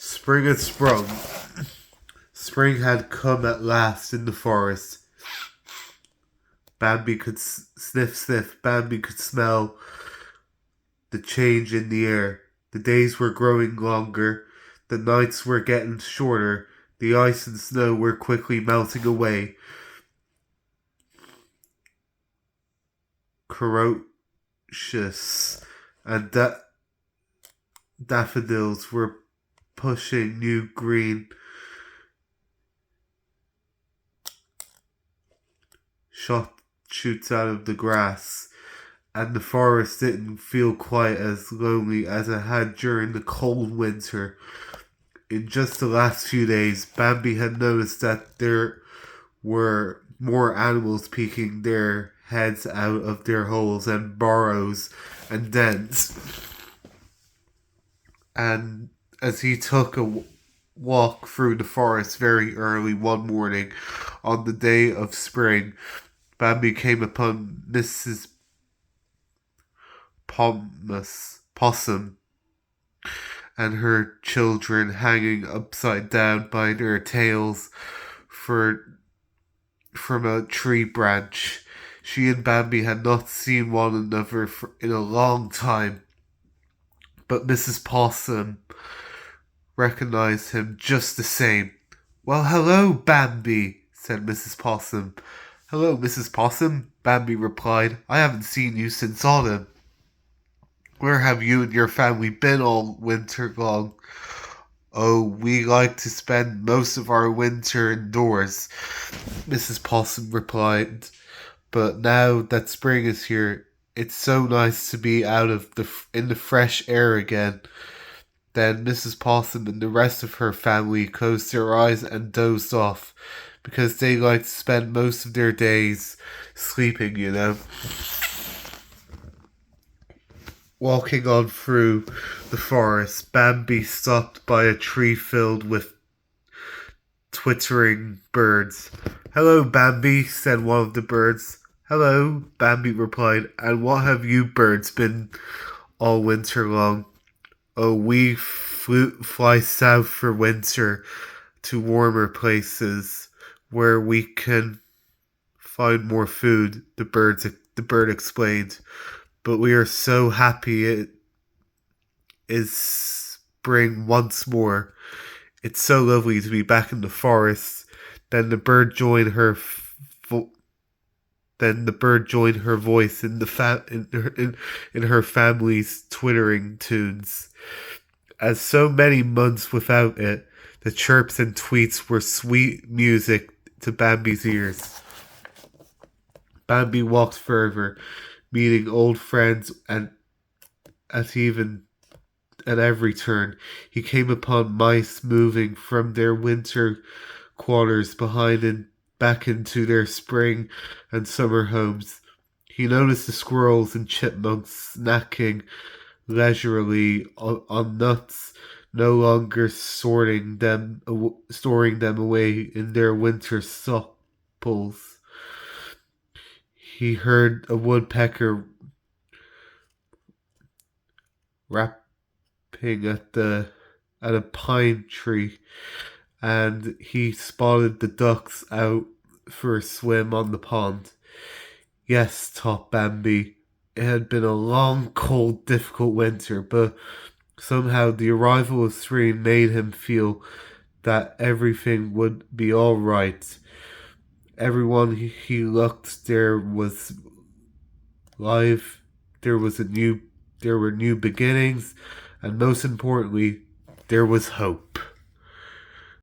Spring had sprung. Spring had come at last in the forest. Bambi could sniff. Bambi could smell the change in the air. The days were growing longer. The nights were getting shorter. The ice and snow were quickly melting away. Ferocious and daffodils were pushing new green shoots out of the grass, and the forest didn't feel quite as lonely as it had during the cold winter. In just the last few days, Bambi had noticed that there were more animals peeking their heads out of their holes and burrows and dens. And as he took a walk through the forest very early one morning on the day of spring, Bambi came upon Mrs. Possum and her children hanging upside down by their tails from a tree branch. She and Bambi had not seen one another in a long time, but Mrs. Possum recognized him just the same. "Well, hello, Bambi," said Mrs. Possum. "Hello, Mrs. Possum," Bambi replied. "I haven't seen you since autumn. Where have you and your family been all winter long?" "Oh, we like to spend most of our winter indoors," Mrs. Possum replied. "But now that spring is here, it's so nice to be out in the fresh air again." Then Mrs. Possum and the rest of her family closed their eyes and dozed off, because they like to spend most of their days sleeping, you know. Walking on through the forest, Bambi stopped by a tree filled with twittering birds. "Hello, Bambi," said one of the birds. "Hello," Bambi replied. "And what have you birds been all winter long?" "Oh, we fly south for winter to warmer places where we can find more food," the bird explained. "But we are so happy it is spring once more. It's so lovely to be back in the forest." Then the bird joined her voice in in her family's twittering tunes. As so many months without it, the chirps and tweets were sweet music to Bambi's ears. Bambi walked further, meeting old friends, and at every turn he came upon mice moving from their winter quarters behind and back into their spring and summer homes. He noticed the squirrels and chipmunks snacking leisurely on nuts, no longer storing them away in their winter supples. He heard a woodpecker rapping at a pine tree, and he spotted the ducks out for a swim on the pond. "Yes," thought Bambi, it had been a long, cold, difficult winter, but somehow the arrival of spring made him feel that everything would be all right. Everyone he looked there was live. There were new beginnings, and most importantly, there was hope.